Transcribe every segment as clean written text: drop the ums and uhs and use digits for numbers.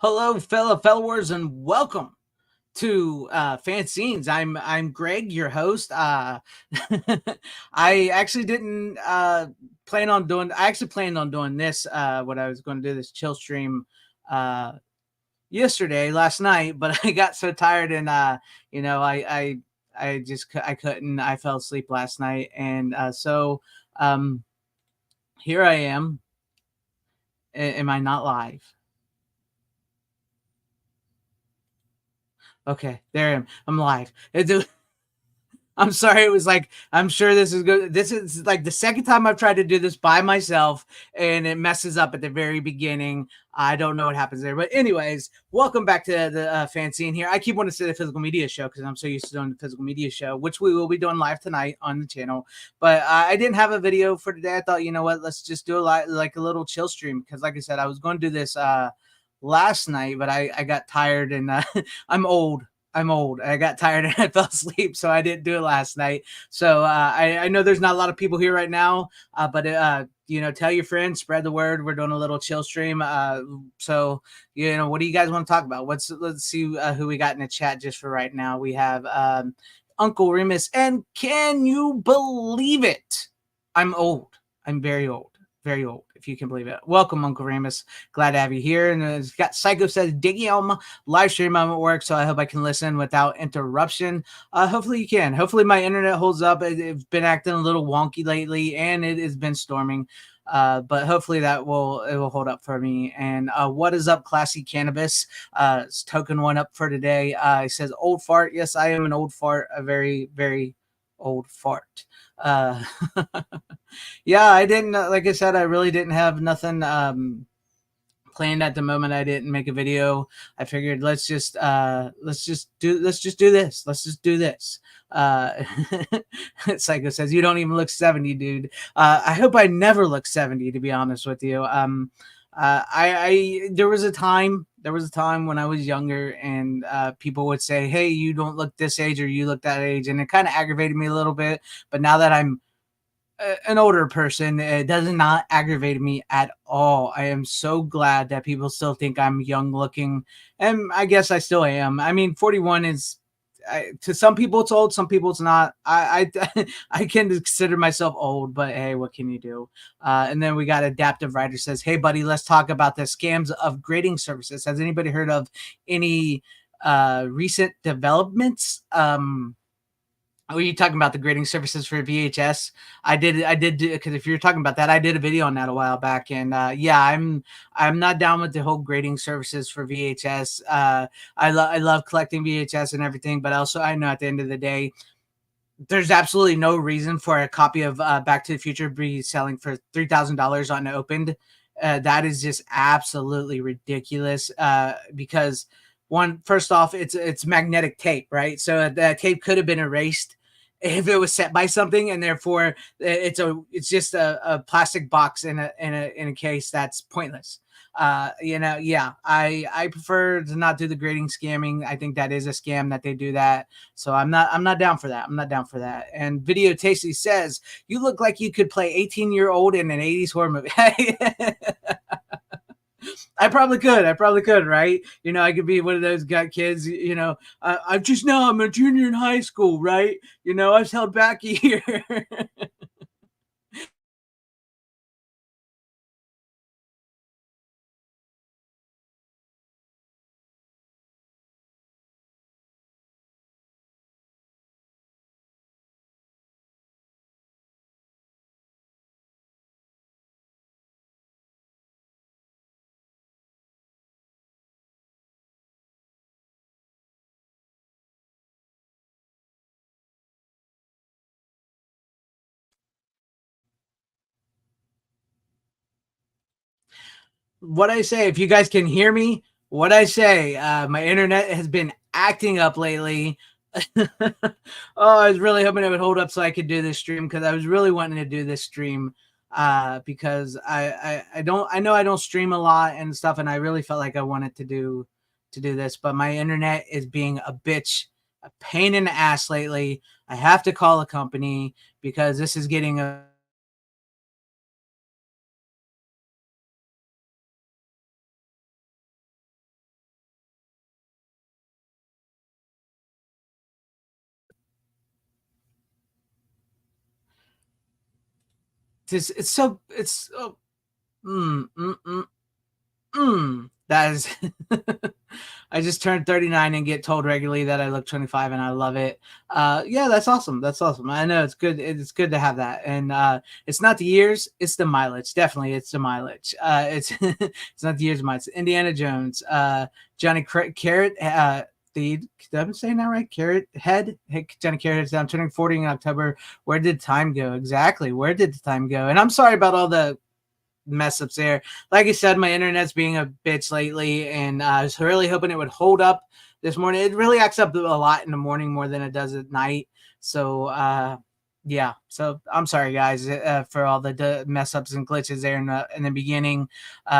Hello, fellow followers, and welcome to FanZcenes. I'm Greg, your host. I actually didn't plan on doing. I actually planned on doing this. What I was going to do this chill stream uh, yesterday, last night, but I got so tired and you know, I just I couldn't. I fell asleep last night, and so um, here I am. Am I not live? Okay, there I am. I'm live. I'm sorry. It was like, I'm sure this is good. This is like the second time I've tried to do this by myself and it messes up at the very beginning. I don't know what happens there. But, anyways, welcome back to the fan scene here. I keep wanting to say the physical media show because I'm so used to doing the physical media show, which we will be doing live tonight on the channel. But I didn't have a video for today. I thought, you know what, let's just do like a little chill stream because, like I said, I was going to do this last night, but I got tired and I'm old. I'm old. I got tired and I fell asleep, so I didn't do it last night. So I know there's not a lot of people here right now, but you know, tell your friends, spread the word. We're doing a little chill stream. So you know, what do you guys want to talk about? Let's see who we got in the chat just for right now. We have Uncle Remus, and can you believe it? I'm old. I'm very old. Very old, if you can believe it. Welcome, Uncle Remus. Glad to have you here. And it's got Psycho says, digging on my live stream. I'm at work, so I hope I can listen without interruption. Hopefully you can. Hopefully my internet holds up. It's been acting a little wonky lately, and it has been storming. But hopefully it will hold up for me. And what is up, Classy Cannabis? It's token one up for today. It says old fart. Yes, I am an old fart, a very, very old fart. Uh, yeah, I didn't, like I said, I really didn't have nothing planned at the moment. I didn't make a video. I figured let's just do this. Let's just do this. Uh Psycho says you don't even look 70, dude. I hope I never look 70, to be honest with you. I there was a time when I was younger and people would say, hey, you don't look this age or you look that age, and it kind of aggravated me a little bit. But now that I'm an older person, it does not aggravate me at all. I am so glad that people still think I'm young looking, and I guess I still am. I mean, 41 is to some people it's old, some people it's not. I can consider myself old, but hey, what can you do? And then we got Adaptive Writer says, "Hey, buddy, let's talk about the scams of grading services. Has anybody heard of any recent developments?" Were you talking about the grading services for VHS? I did because if you're talking about that, I did a video on that a while back, and yeah, I'm not down with the whole grading services for VHS. I love collecting VHS and everything, but also I know at the end of the day, there's absolutely no reason for a copy of Back to the Future be selling for $3,000 unopened. That is just absolutely ridiculous. Because one, first off, it's magnetic tape, right? So that tape could have been erased if it was set by something, and therefore it's just a plastic box in a case that's pointless. You know, yeah, I prefer to not do the grading scamming. I think that is a scam that they do that. So I'm not down for that. I'm not down for that. And Video Tasty says, you look like you could play 18-year-old in an 80s horror movie. I probably could. I probably could, right? You know, I could be one of those kids, you know, I'm just now, I'm a junior in high school, right? You know, I was held back a year. What I say, if you guys can hear me, what I say, my internet has been acting up lately. Oh, I was really hoping it would hold up so I could do this stream because I was really wanting to do this stream because I don't, I know I don't stream a lot and stuff, and I really felt like I wanted to do this, but my internet is being a bitch, a pain in the ass lately. I have to call a company because this is getting a Just it's mm, mm, mm, that is I just turned 39 and get told regularly that I look 25 and I love it. Yeah, that's awesome. That's awesome. I know it's good. It's good to have that. And it's not the years, it's the mileage. Definitely it's the mileage. It's it's not the years, mileage. Indiana Jones, Johnny Carrot, did I say that right? Carrot Head? Hey, Johnny Carrot Head's down, turning 40 in October. Where did time go? Exactly. Where did the time go? And I'm sorry about all the mess ups there. Like I said, my internet's being a bitch lately, and I was really hoping it would hold up this morning. It really acts up a lot in the morning more than it does at night. So, yeah. So I'm sorry, guys, for all the mess ups and glitches there in the beginning.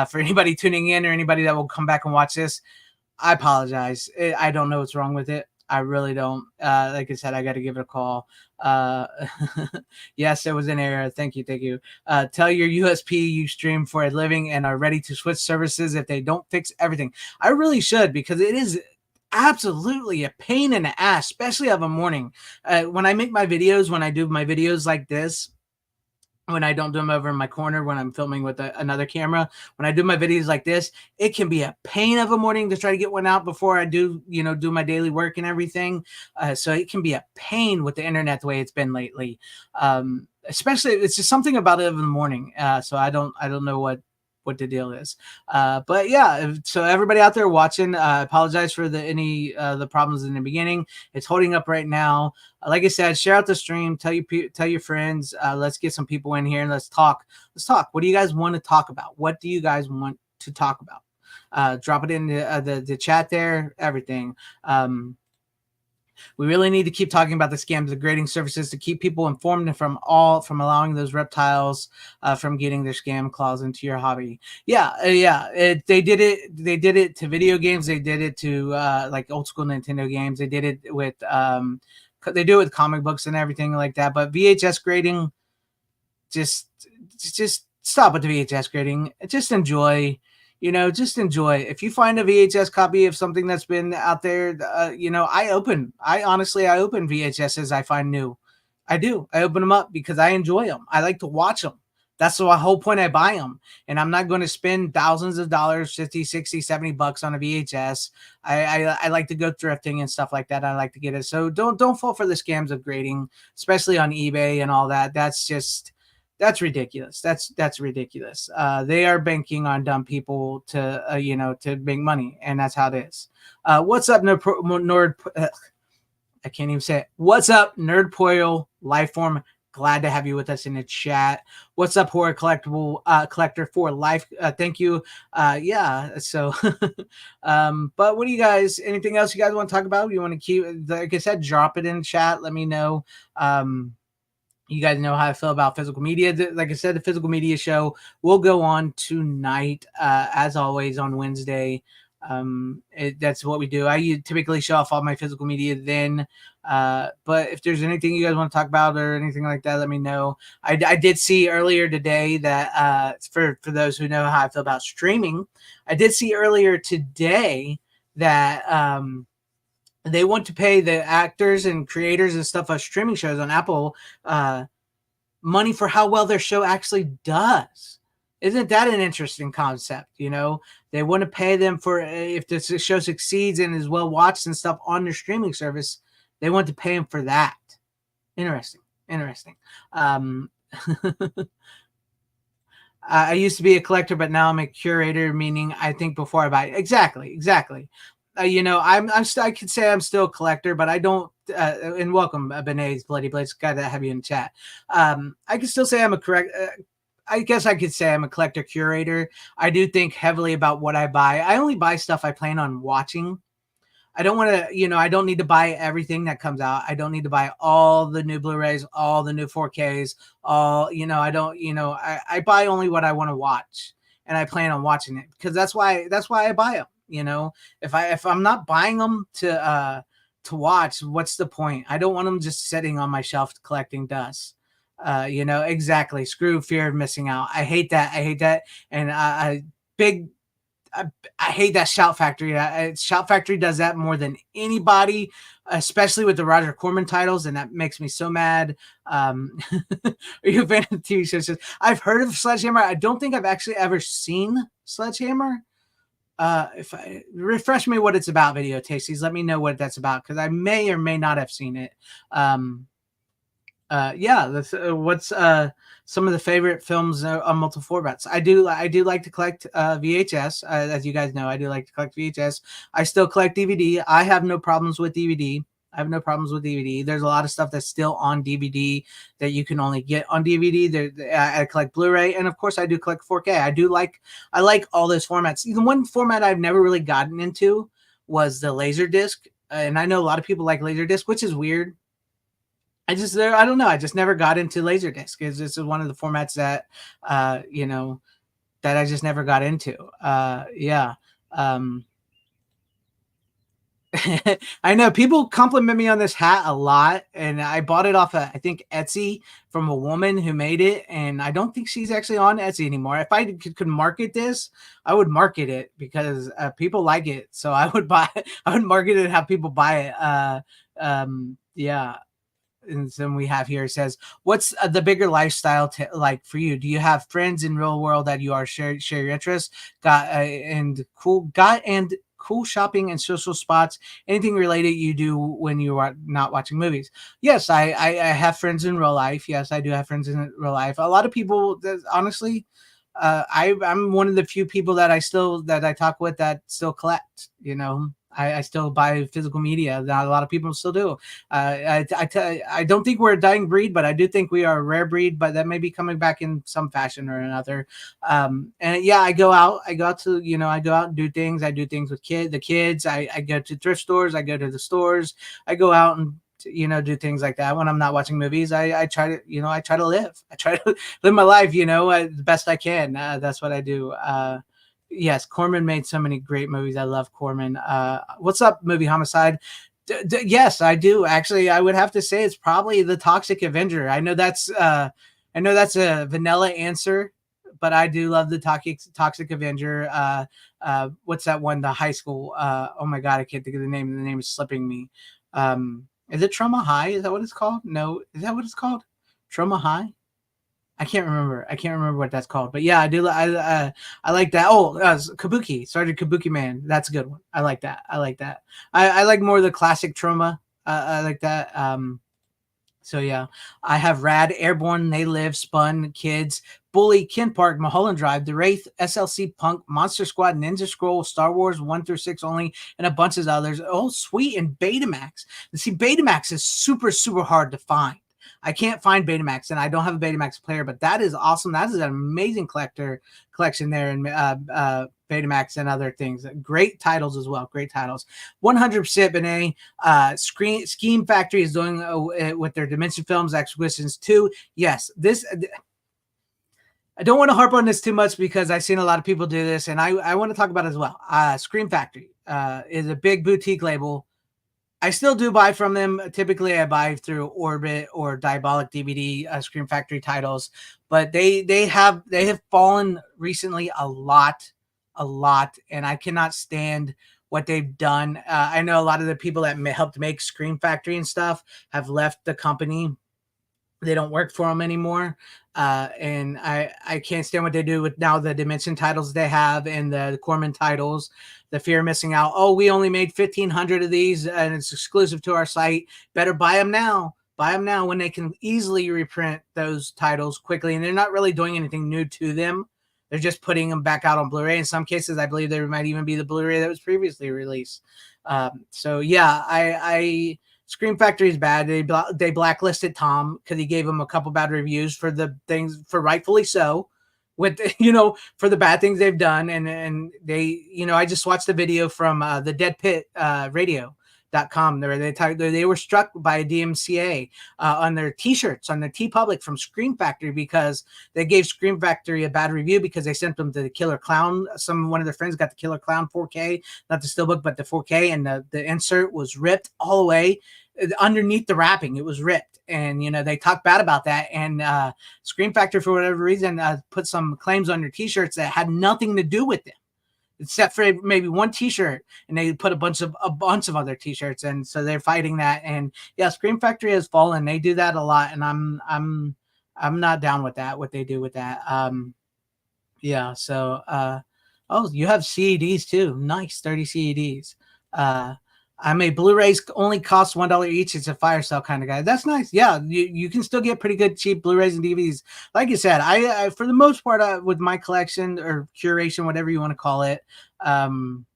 For anybody tuning in or anybody that will come back and watch this, I apologize. I don't know what's wrong with it. I really don't. Like I said, I got to give it a call. Uh, yes, it was an error. Thank you. Thank you. Tell your USP you stream for a living and are ready to switch services if they don't fix everything. I really should, because it is absolutely a pain in the ass, especially of a morning. When I make my videos, when I do my videos like this, when I don't do them over in my corner when I'm filming with another camera. When I do my videos like this, it can be a pain of a morning to try to get one out before I do, do my daily work and everything. So it can be a pain with the internet the way it's been lately. Especially, it's just something about it in the morning. So I don't know what the deal is. But yeah, so everybody out there watching, I apologize for the problems in the beginning. It's holding up right now. Like I said, share out the stream, tell your friends. Let's get some people in here and let's talk. What do you guys want to talk about? What do you guys want to talk about? Drop it in the chat there, everything. We really need to keep talking about the scams of grading services to keep people informed from allowing those reptiles from getting their scam claws into your hobby. Yeah. They did it. They did it to video games. They did it to like old school Nintendo games. They did it with they do it with comic books and everything like that. But VHS grading, just stop with the VHS grading. Just enjoy. Just enjoy. If you find a VHS copy of something that's been out there, I open VHSs I find new. I do. I open them up because I enjoy them. I like to watch them. That's the whole point I buy them. And I'm not going to spend thousands of dollars, 50, 60, 70 bucks on a VHS. I like to go thrifting and stuff like that. I like to get it. So don't fall for the scams of grading, especially on eBay and all that. That's ridiculous. That's ridiculous. They are banking on dumb people to make money, and that's how it is. What's up, Nerd? I can't even say it. What's up, Nerdpoil Lifeform? Glad to have you with us in the chat. What's up, Horror Collector for Life? Thank you. Yeah. So, but what do you guys? Anything else you guys want to talk about? You want to keep? Like I said, drop it in chat. Let me know. You guys know how I feel about physical media. Like I said, the physical media show will go on tonight, as always, on Wednesday. That's what we do. I typically show off all my physical media then. But if there's anything you guys want to talk about or anything like that, let me know. I did see earlier today that for those who know how I feel about streaming, I did see earlier today that they want to pay the actors and creators and stuff of streaming shows on Apple money for how well their show actually does. Isn't that an interesting concept? They want to pay them for if the show succeeds and is well watched and stuff on their streaming service. They want to pay them for that. Interesting. I used to be a collector, but now I'm a curator, meaning I think before I buy it. Exactly. I could say I'm still a collector, but I don't. And welcome, Benay's Bloody Blades. Glad to have you in chat. I can still say I'm a correct. I guess I could say I'm a collector curator. I do think heavily about what I buy. I only buy stuff I plan on watching. I don't want to, I don't need to buy everything that comes out. I don't need to buy all the new Blu-rays, all the new 4Ks, I don't, I buy only what I want to watch, and I plan on watching it because that's why I buy them. If I'm not buying them to watch, what's the point? I don't want them just sitting on my shelf collecting dust. Exactly. Screw fear of missing out. I hate that. And big I, I hate that Shout Factory. Shout Factory does that more than anybody, especially with the Roger Corman titles, and that makes me so mad. Are you a fan of TV shows? I've heard of Sledgehammer. I don't think I've actually ever seen Sledgehammer. If I refresh me what it's about, Video Tasties, let me know what that's about, because I may or may not have seen it. Yeah, that's what's some of the favorite films on multiple formats. I do like to collect VHS. As you guys know, I do like to collect VHS. I still collect DVD. I have no problems with DVD. I have no problems with DVD. There's a lot of stuff that's still on DVD that you can only get on DVD. I collect Blu-ray, and of course, I do collect 4K. I like all those formats. The one format I've never really gotten into was the Laserdisc, and I know a lot of people like Laserdisc, which is weird. I don't know. I just never got into Laserdisc. This is one of the formats that, that I just never got into. Yeah. I know people compliment me on this hat a lot, and I bought it off I think Etsy from a woman who made it, and I don't think she's actually on Etsy anymore. If I could market this, I would market it because people like it. So I would I would market it and have people buy it. Yeah. And then we have here, it says, what's the bigger lifestyle like for you? Do you have friends in real world that you are share your interests, got cool shopping and social spots, anything related you do when you are not watching movies? Yes, I have friends in real life. Yes, I do have friends in real life. A lot of people, honestly, I'm one of the few people that I talk with that still collect. I still buy physical media. Not a lot of people still do. I don't think we're a dying breed, but I do think we are a rare breed. But that may be coming back in some fashion or another. And yeah, I go out and do things. I do things with the kids. I go to thrift stores. I go to the stores. I go out and do things like that. When I'm not watching movies, I try to live. I try to live my life, the best I can. That's what I do. Yes, Corman made so many great movies. I love Corman. What's up, Movie Homicide? Yes, I do. Actually, I would have to say it's probably the Toxic Avenger. I know that's a vanilla answer, but I do love the Toxic Avenger. What's that one? The high school. Oh my God, I can't think of the name. The name is slipping me. Is it Trauma High? Is that what it's called? No, is that what it's called? Trauma High? I can't remember what that's called. But yeah, I do. I like that. Oh, Kabuki, Sergeant Kabuki Man. That's a good one. I like that. I like more of the classic Trauma. I like that. So yeah, I have Rad, Airborne, They Live, Spun, Kids, Bully, Kin Park, Mulholland Drive, The Wraith, SLC Punk, Monster Squad, Ninja Scroll, Star Wars 1 through 6 only, and a bunch of others. Oh, sweet, and Betamax. And see, Betamax is super, super hard to find. I can't find Betamax, and I don't have a Betamax player, but that is awesome. That is an amazing collection there in Betamax and other things. Great titles as well. Great titles. 100% Benet. Scheme Factory is doing with their Dimension Films Exquisitions 2. Yes, I don't want to harp on this too much because I've seen a lot of people do this, and I want to talk about it as well. Scream Factory is a big boutique label. I still do buy from them. Typically, I buy through Orbit or Diabolic DVD, Scream Factory titles, but they have fallen recently a lot, and I cannot stand what they've done. I know a lot of the people that helped make Scream Factory and stuff have left the company. They don't work for them anymore. And I can't stand what they do with now the Dimension titles they have and the Corman titles, the fear of missing out. Oh, we only made 1,500 of these and it's exclusive to our site. Better buy them now. Buy them now when they can easily reprint those titles quickly. And they're not really doing anything new to them. They're just putting them back out on Blu-ray. In some cases, I believe there might even be the Blu-ray that was previously released. So yeah, Scream Factory is bad. They blacklisted Tom because he gave him a couple bad reviews for the things, for rightfully so, with for the bad things they've done. And they, I just watched a video from the Dead Pit Radio.com. They were struck by a DMCA on their T-shirts, on their TeePublic from Scream Factory because they gave Scream Factory a bad review because they sent them to the Killer Clown. One of their friends got the Killer Clown 4K, not the Steelbook, but the 4K, and the insert was ripped all the way underneath the wrapping. It was ripped, and they talked bad about that. And Scream Factory, for whatever reason, put some claims on their T-shirts that had nothing to do with them. except for maybe one T-shirt, and they put a bunch of other T-shirts, and so they're fighting that. And yeah, Scream Factory has fallen. They do that a lot, and I'm not down with that. What they do with that. Yeah. So oh, you have CEDs too. Nice, 30 CEDs. Uh, I'm a Blu-rays only cost $1 each. It's a fire sale kind of guy. That's nice. Yeah, you can still get pretty good cheap Blu-rays and DVDs. Like you said, I for the most part with my collection or curation, whatever you want to call it, um,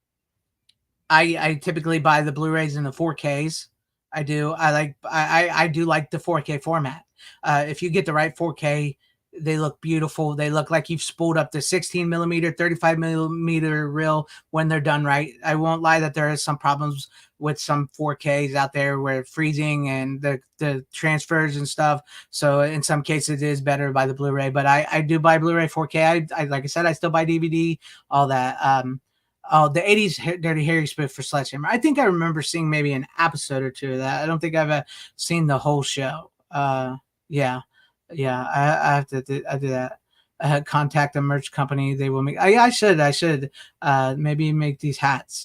I typically buy the Blu-rays and the 4Ks. I do. I do like the 4K format. If you get the right 4K, they look beautiful. They look like you've spooled up the 16 millimeter, 35 millimeter reel when they're done right. I won't lie that there is some problems with some 4Ks out there where it's freezing and the transfers and stuff. So in some cases it is better by the Blu-ray, but I do buy Blu-ray 4K. I like I said, I still buy DVD, all that. Oh, the 80s Dirty Harry spoof for Sledgehammer. I think I remember seeing maybe an episode or two of that. I don't think I've seen the whole show. Yeah, yeah, I have to I do that. Contact a merch company. They will make. I should maybe make these hats.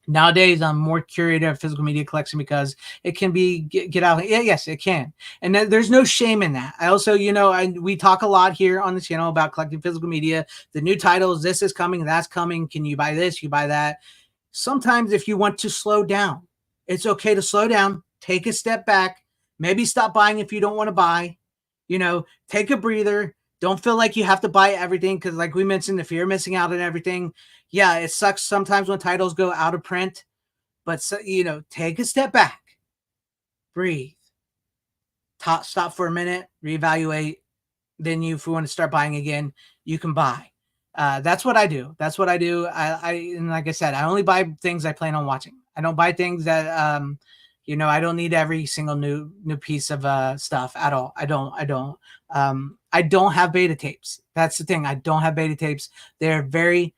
Nowadays, I'm more curated a physical media collection because it can be get out. Yeah, yes, it can, and there's no shame in that. I also, we talk a lot here on the channel about collecting physical media. The new titles, this is coming, that's coming. Can you buy this? You buy that. Sometimes, if you want to slow down, it's okay to slow down, take a step back, maybe stop buying if you don't want to buy. Take a breather. Don't feel like you have to buy everything because, like we mentioned, if you're missing out on everything, yeah, it sucks sometimes when titles go out of print. But take a step back, breathe, stop for a minute, reevaluate. Then if you want to start buying again, you can buy. That's what I do. That's what I do. And like I said, I only buy things I plan on watching. I don't buy things that I don't need every single new piece of stuff at all. I don't. I don't have beta tapes. That's the thing. I don't have beta tapes. They're very,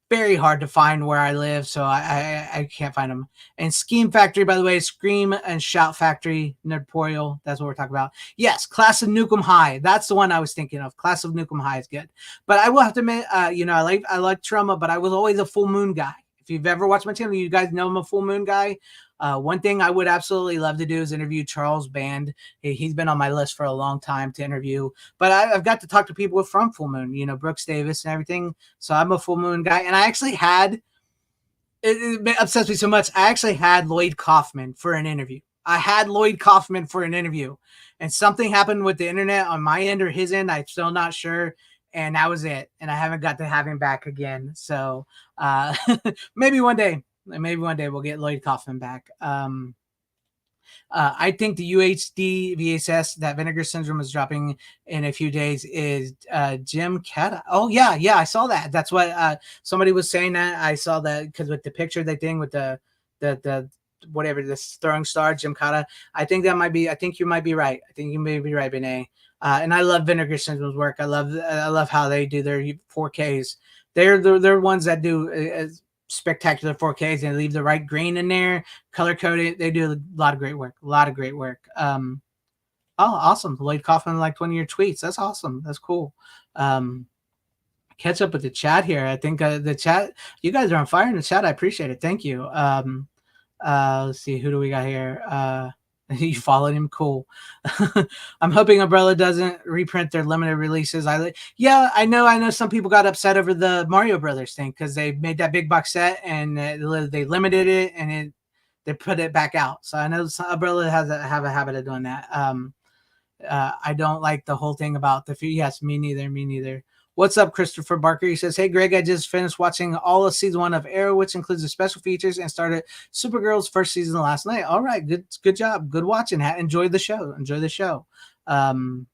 very hard to find where I live, so I can't find them. And Scheme Factory, by the way, Scream and Shout Factory, Nerdporial. That's what we're talking about. Yes, Class of Nukem High. That's the one I was thinking of. Class of Nukem High is good. But I will have to admit, I like Trauma, but I was always a Full Moon guy. If you've ever watched my channel, you guys know I'm a Full Moon guy. One thing I would absolutely love to do is interview Charles Band. He's been on my list for a long time to interview, but I've got to talk to people from Full Moon, Brooks Davis and everything. So I'm a Full Moon guy. And I actually it upsets me so much. I actually had Lloyd Kaufman for an interview. And something happened with the internet on my end or his end. I'm still not sure. And that was it. And I haven't got to have him back again. So maybe one day we'll get Lloyd Kaufman back. I think the UHD VHS that Vinegar Syndrome is dropping in a few days is Jim Cata. Oh, yeah, I saw that. That's what somebody was saying that. I saw that because with the picture they thing with the whatever, this throwing star, Jim Cata. I think you might be right. I think you may be right, Benet. And I love Vinegar Syndrome's work. I love how they do their 4Ks. They're ones that do spectacular 4Ks and leave the right green in there, color coded. They do a lot of great work. Oh, awesome. Lloyd Kaufman liked one of your tweets. That's awesome. That's cool. Catch up with the chat here. I think the chat, you guys are on fire in the chat. I appreciate it. Thank you. Let's see, who do we got here? You followed him. Cool. I'm hoping Umbrella doesn't reprint their limited releases. I know some people got upset over the Mario Brothers thing because they made that big box set and they limited it and they put it back out. So I know Umbrella have a habit of doing that. I don't like the whole thing about the yes, me neither. What's up, Christopher Barker? He says, hey, Greg, I just finished watching all of season 1 of Arrow, which includes the special features, and started Supergirl's first season last night. All right, good job. Good watching. Enjoy the show. And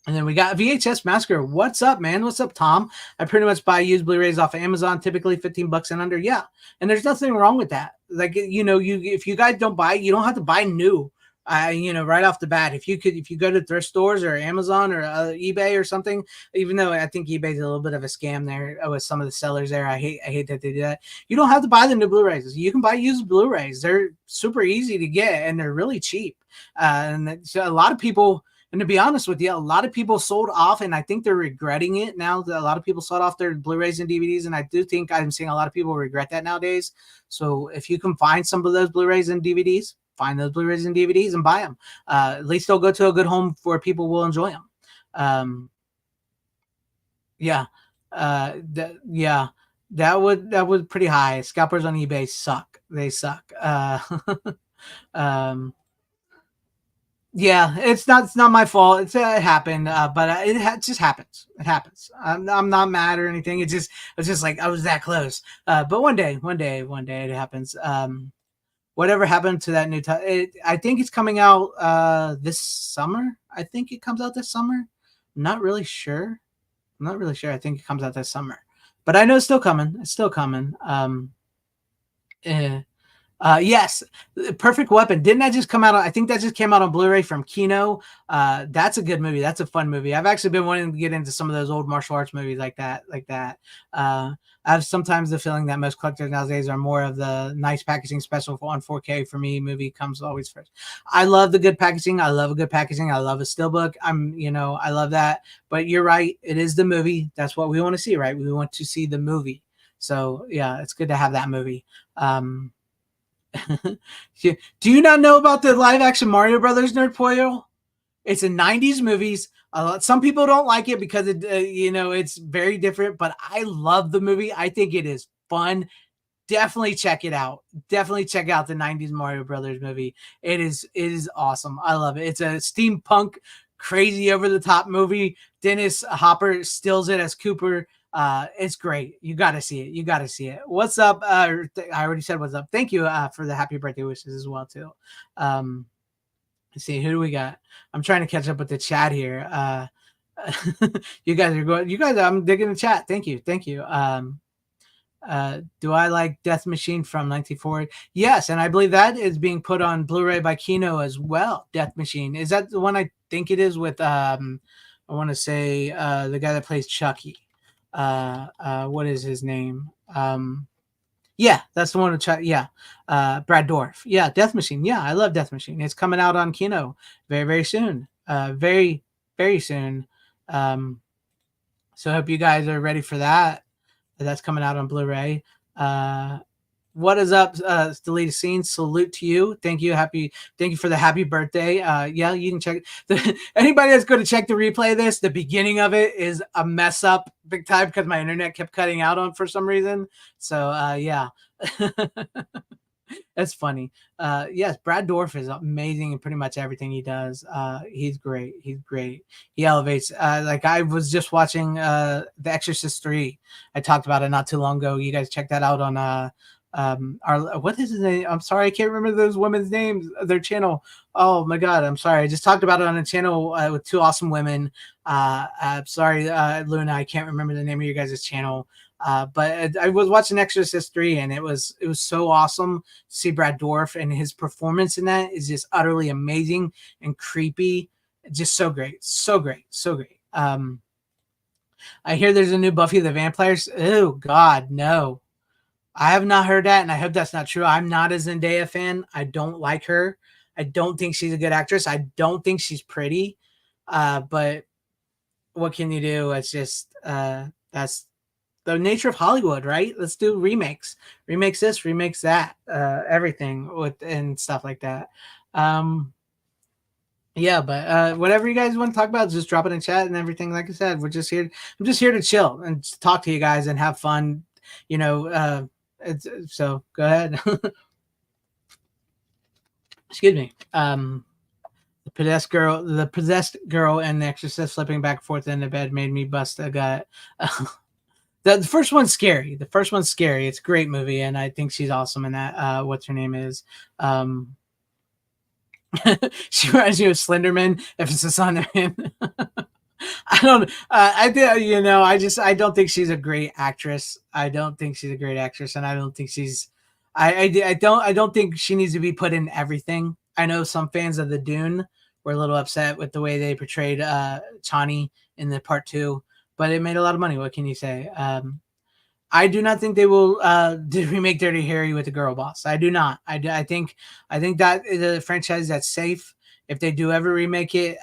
then we got VHS Massacre. What's up, man? What's up, Tom? I pretty much buy used Blu-rays off of Amazon, typically $15 and under. Yeah, and there's nothing wrong with that. Like, if you guys don't buy, you don't have to buy new. Right off the bat, if you go to thrift stores or Amazon or eBay or something, even though I think eBay's a little bit of a scam there with some of the sellers there. I hate that they do that. You don't have to buy the new Blu-rays. You can buy used Blu-rays. They're super easy to get and they're really cheap. And so a lot of people, And to be honest with you, a lot of people sold off, and I think they're regretting it now. That a lot of people sold off their Blu-rays and DVDs, and I do think I'm seeing a lot of people regret that nowadays. So if you can find some of those Blu-rays and DVDs, find those Blu-rays and DVDs and buy them. At least they'll go to a good home where people will enjoy them. Yeah, yeah, that was pretty high. Scalpers on eBay suck. They suck. Um, Yeah, it's not my fault. It happened, but it just happens. It happens. I'm not mad or anything. It's just like I was that close. But one day it happens. Whatever happened to that new I think it's coming out this summer. I think it comes out this summer. I'm not really sure. I'm not really sure. I think it comes out this summer. But I know it's still coming. It's still coming. Eh. Yes, Perfect Weapon. Didn't that just come out? I think that just came out on Blu-ray from Kino. That's a good movie. That's a fun movie. I've actually been wanting to get into some of those old martial arts movies like that. I have sometimes the feeling that most collectors nowadays are more of the nice packaging special on 4K. For me, movie comes always first. I love the good packaging. I love a good packaging. I love a steelbook. I love that. But you're right. It is the movie. That's what we want to see, right? We want to see the movie. So yeah, it's good to have that movie. Do you not know about the live action Mario Brothers, Nerd Pollo? It's a 90s movies. Some people don't like it because it's very different, but I love the movie. I think it is fun. Definitely check it out. Definitely check out the 90s Mario Brothers movie. It is awesome. I love it. It's a steampunk, crazy over the top movie. Dennis Hopper steals it as Cooper. It's great. You got to see it. You got to see it. What's up? I already said what's up. Thank you for the happy birthday wishes as well too. Let's see, who do we got? I'm trying to catch up with the chat here. You guys are going. You guys, I'm digging the chat. Thank you. Thank you. Do I like Death Machine from 1940? Yes, and I believe that is being put on Blu-ray by Kino as well. Death Machine, is that the one? I think it is with I want to say the guy that plays Chucky. What is his name? Yeah, that's the one with Chucky. Yeah, Brad Dorff. Yeah, Death Machine. Yeah, I love Death Machine. It's coming out on Kino very, very soon. Very, very soon. So I hope you guys are ready for that. That's coming out on Blu-ray. What is up, deleted scenes? Salute to you. Thank you. Thank you for the happy birthday. Yeah, you can check anybody that's going to check the replay of this. The beginning of it is a mess up big time because my internet kept cutting out on for some reason. So yeah. That's funny. Yes, Brad Dorff is amazing in pretty much everything he does. He's great. He's great. He elevates. Like I was just watching The Exorcist 3. I talked about it not too long ago. You guys check that out on our what is his name? I'm sorry, I can't remember those women's names, their channel. Oh my god, I'm sorry. I just talked about it on a channel with two awesome women. I'm sorry, Luna, I can't remember the name of your guys' channel. But I was watching Exorcist 3 and it was so awesome to see Brad Dorff, and his performance in that is just utterly amazing and creepy. Just so great. So great. So great. I hear there's a new Buffy the Vampires. Oh God, no. I have not heard that, and I hope that's not true. I'm not a Zendaya fan. I don't like her. I don't think she's a good actress. I don't think she's pretty. But what can you do? It's just that's the nature of Hollywood, right? Let's do remakes. Remakes this, remakes that, everything with and stuff like that. Yeah, but whatever you guys want to talk about, just drop it in chat and everything. Like I said, we're just here. I'm just here to chill and talk to you guys and have fun. So go ahead. Excuse me. The possessed girl, and the exorcist flipping back and forth in the bed made me bust a gut. The first one's scary. The first one's scary. It's a great movie, and I think she's awesome in that. What's her name is? She reminds me of Slenderman. Emphasis on him. I don't. I did. I don't think she's a great actress. I don't think she's a great actress, and I don't think she's. I don't think she needs to be put in everything. I know some fans of the Dune were a little upset with the way they portrayed Chani in the part 2, but it made a lot of money. What can you say? I do not think they will remake Dirty Harry with the girl boss. I do not. I think that is a franchise that's safe. if they do ever remake it,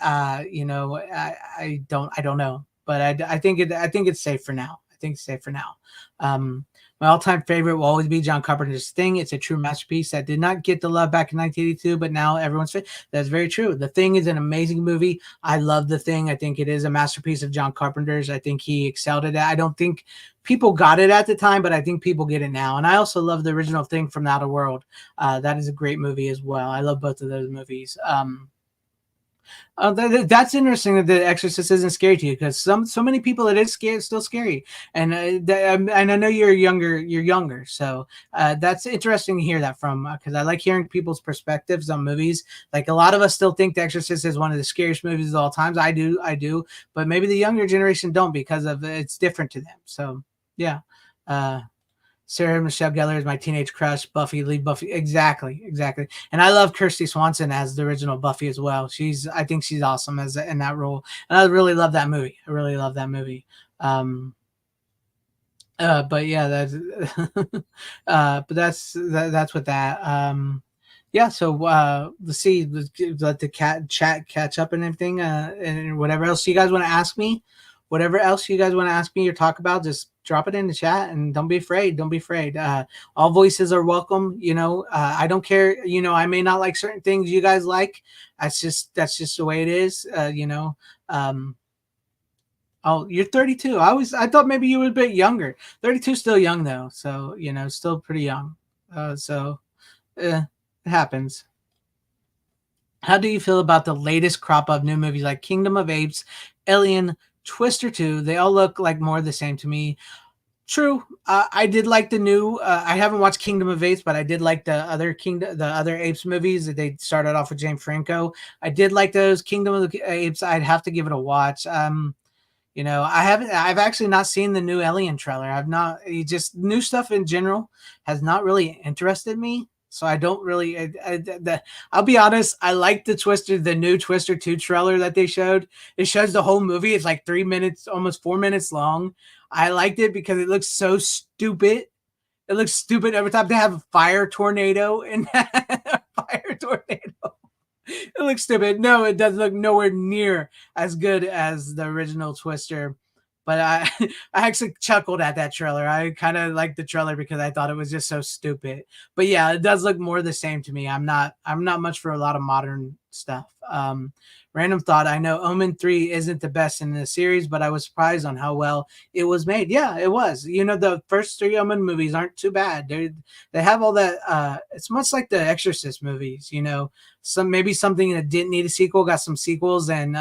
you know, I don't know, but I think it's safe for now. I think it's safe for now. Um, my all-time favorite will always be John Carpenter's Thing. It's a true masterpiece that did not get the love back in 1982, but now everyone's fit. That's very true. The Thing is an amazing movie. I love The Thing. I think it is a masterpiece of John Carpenter's. I think he excelled at it. I don't think people got it at the time, but I think people get it now. And I also love the original Thing from the Outer World. That is a great movie as well. I love both of those movies. That's interesting that The Exorcist isn't scary to you, because so many people it is scary, still scary, and and I know you're younger, so that's interesting to hear that from, because I like hearing people's perspectives on movies. Like a lot of us still think The Exorcist is one of the scariest movies of all times. I do, but maybe the younger generation don't, because of it's different to them. So yeah. Uh, Sarah Michelle Gellar is my teenage crush. Buffy, leave Buffy. Exactly, exactly. And I love Kirsty Swanson as the original Buffy as well. I think she's awesome as in that role. And I really love that movie. I really love that movie. But yeah, that's but that's what that. Yeah, so let's see, let the chat catch up and everything, and whatever else you guys want to ask me, whatever else you guys want to ask me or talk about, just drop it in the chat, and don't be afraid. Don't be afraid. All voices are welcome. You know, I don't care. You know, I may not like certain things you guys like. That's just the way it is. You know. Oh, you're 32. I thought maybe you were a bit younger. 32 is still young though, so you know, still pretty young. So it happens. How do you feel about the latest crop of new movies like Kingdom of Apes, Alien, Twister 2? They all look like more of the same to me. True. I did like the new. I haven't watched Kingdom of Apes, but I did like the other Apes movies that they started off with James Franco. I did like those Kingdom of the Apes. I'd have to give it a watch. You know, I've actually not seen the new Alien trailer. I've not. Just new stuff in general has not really interested me. So I don't really. I'll be honest. I like the new Twister 2 trailer that they showed. It shows the whole movie. It's like 3 minutes, almost 4 minutes long. I liked it because it looks so stupid. It looks stupid every time they have a fire tornado in that fire tornado. It looks stupid. No, it does look nowhere near as good as the original Twister. But I actually chuckled at that trailer. I kind of liked the trailer because I thought it was just so stupid. But yeah, it does look more the same to me. I'm not much for a lot of modern stuff. Random thought. I know Omen 3 isn't the best in the series, but I was surprised on how well it was made. Yeah, it was. You know, the first 3 Omen movies aren't too bad. They have all that. It's much like the Exorcist movies. You know, maybe something that didn't need a sequel got some sequels, and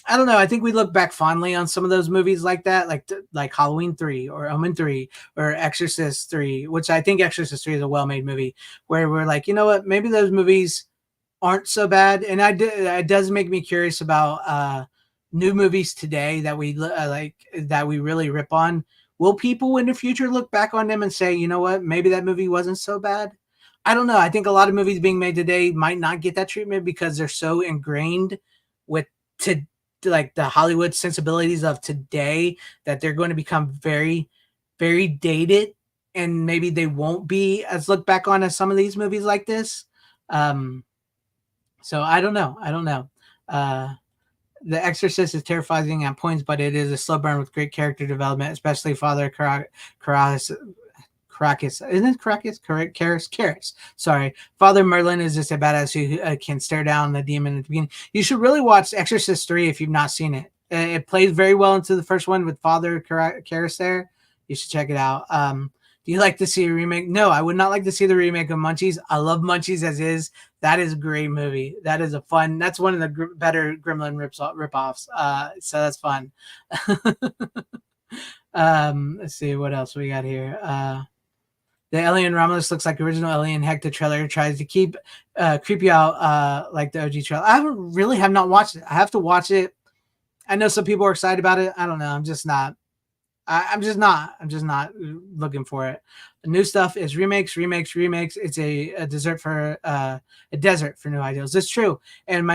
I don't know. I think we look back fondly on some of those movies like that, like Halloween 3 or Omen 3 or Exorcist 3, which I think Exorcist 3 is a well-made movie, where we're like, you know what, maybe those movies aren't so bad. And it does make me curious about new movies today that we like, that we really rip on. Will people in the future look back on them and say, you know what, maybe that movie wasn't so bad? I don't know. I think a lot of movies being made today might not get that treatment because they're so ingrained with to like the Hollywood sensibilities of today that they're going to become very, very dated, and maybe they won't be as looked back on as some of these movies like this. So I don't know. I don't know. The Exorcist is terrifying at points, but it is a slow burn with great character development, especially Father Caracas. Isn't it Caracas? Caracas. Sorry. Father Merlin is just a badass who can stare down the demon at the beginning. You should really watch Exorcist 3 if you've not seen it. It plays very well into the first one with Father Karras there. You should check it out. Do you like to see a remake? No, I would not like to see the remake of Munchies. I love Munchies as is. That is a great movie. That is that's one of the better Gremlin ripoffs. So that's fun. Let's see what else we got here. The alien Romulus looks like original Alien. Heck, the trailer tries to creep you out like the OG trailer. I really have not watched it. I have to watch it. I know some people are excited about it. I don't know. I'm just not. I'm just not looking for it. The new stuff is remakes. It's a desert for a desert for new ideals. It's true. And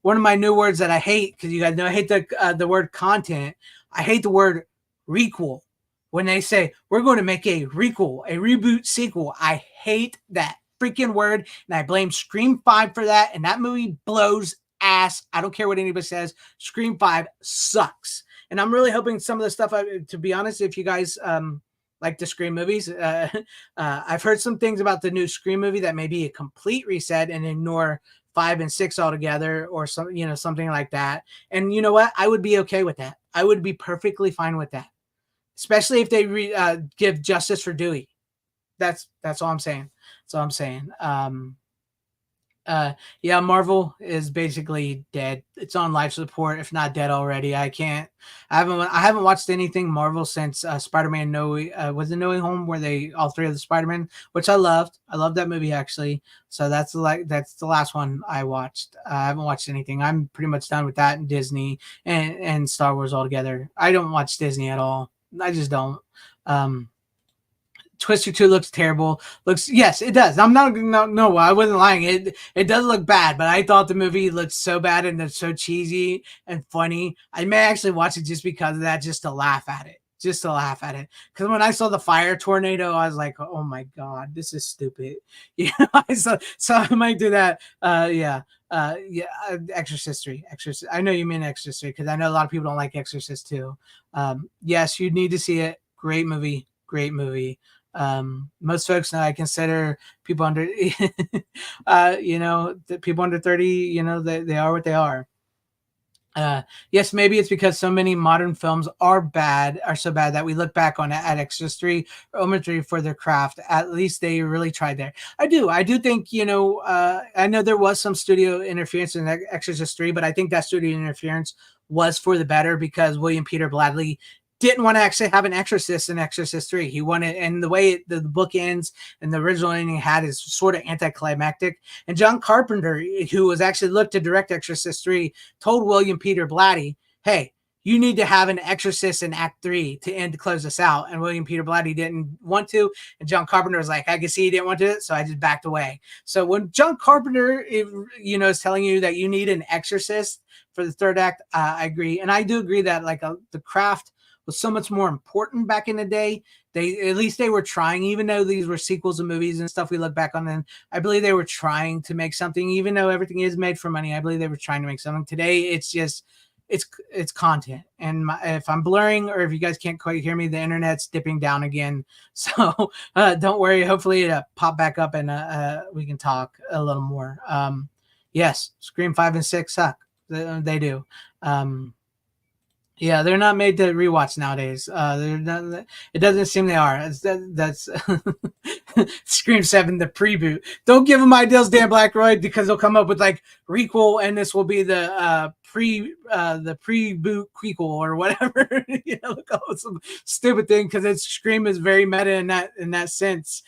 one of my new words that I hate, because you guys know I hate the word content. I hate the word requel. When they say we're going to make a requel, a reboot sequel, I hate that freaking word, and I blame Scream 5 for that, and that movie blows ass. I don't care what anybody says. Scream 5 sucks. And I'm really hoping some of the stuff, to be honest, if you guys like the Scream movies, I've heard some things about the new Scream movie that may be a complete reset and ignore 5 and 6 altogether, or some, something like that. And you know what? I would be okay with that. I would be perfectly fine with that, especially if they give justice for Dewey. That's all I'm saying. That's all I'm saying. Yeah, Marvel is basically dead. It's on life support, if not dead already. I haven't watched anything Marvel since Spider-Man was it No Way Home, where they all three of the Spider-Man, which I loved. I loved that movie actually. So that's the last one I watched. I haven't watched anything. I'm pretty much done with that and Disney and Star Wars altogether. I don't watch Disney at all. I just don't. Twister 2 looks terrible. Yes, it does. I'm not, no, I wasn't lying. It does look bad, but I thought the movie looked so bad and it's so cheesy and funny. I may actually watch it just because of that, just to laugh at it. Just to laugh at it. Because when I saw the fire tornado, I was like, oh my God, this is stupid. So I might do that. Exorcist 3. Exorcist. I know you mean Exorcist 3, because I know a lot of people don't like Exorcist 2. Yes, you need to see it. Great movie. Great movie. Most folks now, I consider people under the people under 30, they are what they are. Yes, maybe it's because so many modern films are so bad that we look back on it at Exorcist 3 or Omen 3 for their craft. At least they really tried there. I do think, I know there was some studio interference in Exorcist 3, but I think that studio interference was for the better, because William Peter Blatty didn't want to actually have an exorcist in Exorcist 3. He wanted, and the way the book ends and the original ending had is sort of anticlimactic. And John Carpenter, who was actually looked to direct Exorcist 3, told William Peter Blatty, hey, you need to have an exorcist in Act 3 to close this out. And William Peter Blatty didn't want to. And John Carpenter was like, I can see he didn't want to do it, so I just backed away. So when John Carpenter, is telling you that you need an exorcist for the third act, I agree. And I do agree that the craft was so much more important back in the day. At least they were trying, even though these were sequels of movies and stuff we look back on them. I believe they were trying to make something, even though everything is made for money. I believe they were trying to make something. Today, it's just, it's content. And if I'm blurring, or if you guys can't quite hear me, the internet's dipping down again. So don't worry. Hopefully it'll pop back up and we can talk a little more. Yes, Scream 5 and 6 suck. They do. Yeah, they're not made to rewatch nowadays. They're not, it doesn't seem they are. That's Scream 7, the preboot. Don't give them ideas, Dan Blackroyd, because they'll come up with requel, and this will be the preboot prequel or whatever. They'll come up with some stupid thing, because Scream is very meta in that sense.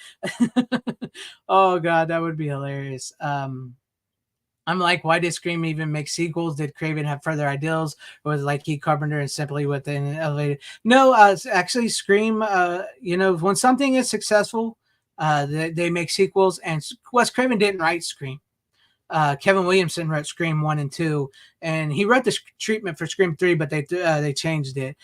Oh God, that would be hilarious. I'm like, why did Scream even make sequels? Did Craven have further ideals, or was it like Keith Carpenter and simply within an elevated? No, actually, Scream. When something is successful, they make sequels. And Wes Craven didn't write Scream. Kevin Williamson wrote Scream 1 and 2, and he wrote the treatment for Scream 3, but they changed it.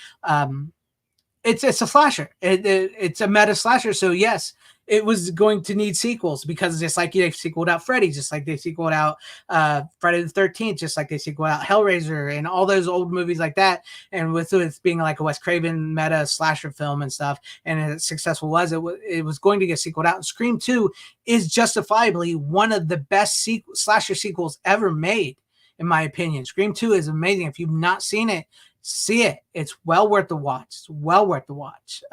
It's a slasher. It's a meta slasher. So yes, it was going to need sequels, because just like they sequeled out Freddy, just like they sequeled out Friday the 13th, just like they sequeled out Hellraiser and all those old movies like that. And with it being like a Wes Craven meta slasher film and stuff, and as successful was, it was going to get sequeled out. And Scream 2 is justifiably one of the best slasher sequels ever made, in my opinion. Scream 2 is amazing. If you've not seen it, see it. It's well worth the watch. It's well worth the watch.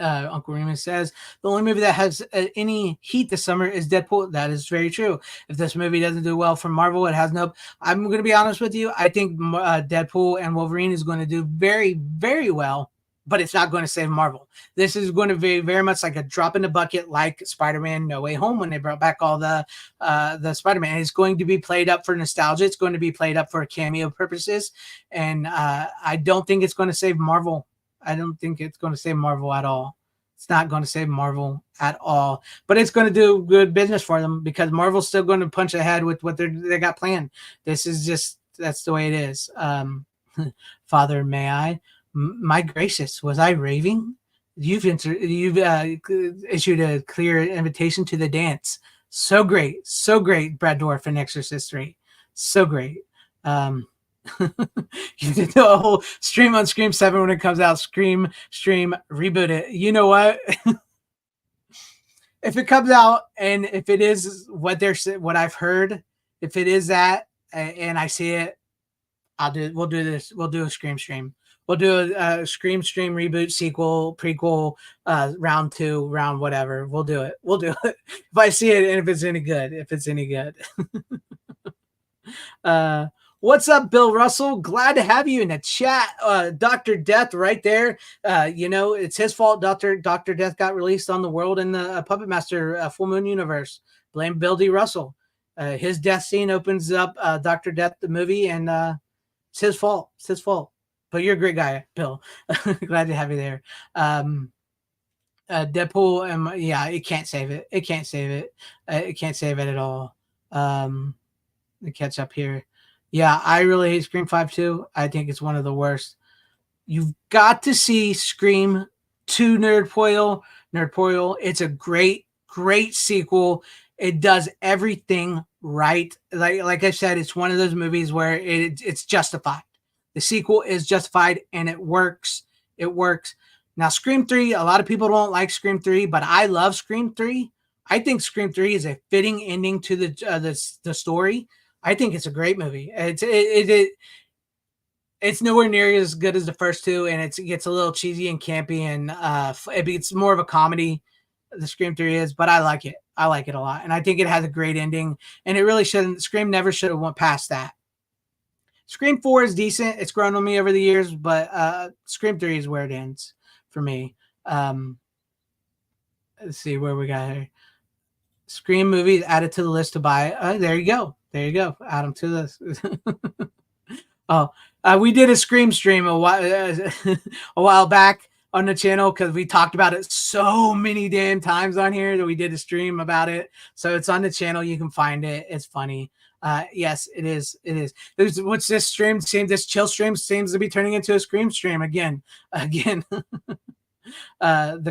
Uncle Remus says the only movie that has any heat this summer is Deadpool. That is very true. If this movie doesn't do well for Marvel, it has no. I'm going to be honest with you. I think Deadpool and Wolverine is going to do very, very well, but it's not going to save Marvel. This is going to be very much like a drop in the bucket, like Spider-Man No Way Home, when they brought back all the Spider-Man. It's going to be played up for nostalgia. It's going to be played up for cameo purposes. And I don't think it's going to save Marvel. I don't think it's going to save Marvel at all. It's not going to save Marvel at all, but it's going to do good business for them, because Marvel's still going to punch ahead with what they got planned. This is just, that's the way it is. Father, may I? My gracious, was I raving? you've issued a clear invitation to the dance. So great, so great, Brad Dourif in Exorcist 3. So great. Um, you did the whole stream on Scream 7 when it comes out. Scream, stream, reboot it. You know what? If it comes out and if it is what I've heard, if it is that and I see it, we'll do this. We'll do a Scream stream. We'll do a Scream stream reboot, sequel, prequel, round 2, round whatever. We'll do it. We'll do it. If I see it and if it's any good. If it's any good. Uh, what's up, Bill Russell? Glad to have you in the chat. Dr. Death right there. It's his fault. Dr. Death got released on the world in the Puppet Master Full Moon universe. Blame Bill D. Russell. His death scene opens up Dr. Death, the movie, and it's his fault. It's his fault. But you're a great guy, Bill. Glad to have you there. Deadpool, it can't save it. It can't save it. It can't save it at all. To catch up here. Yeah, I really hate Scream 5 too. I think it's one of the worst. You've got to see Scream 2 Nerdpoil. It's a great, great sequel. It does everything right. Like I said, it's one of those movies where it's justified. The sequel is justified and it works. It works. Now, Scream 3, a lot of people don't like Scream 3, but I love Scream 3. I think Scream 3 is a fitting ending to the story. I think it's a great movie. It's nowhere near as good as the first two, and it gets a little cheesy and campy, and it's more of a comedy. The Scream 3 is, but I like it. I like it a lot, and I think it has a great ending. And it really shouldn't. Scream never should have went past that. Scream 4 is decent. It's grown on me over the years, but Scream 3 is where it ends for me. Let's see where we got here. Scream movies added to the list to buy. There you go. There you go. Add them to this. We did a Scream stream a while back on the channel because we talked about it so many damn times on here that we did a stream about it. So it's on the channel. You can find it. It's funny. Yes, it is. It is. What's this stream? This chill stream seems to be turning into a Scream stream again. The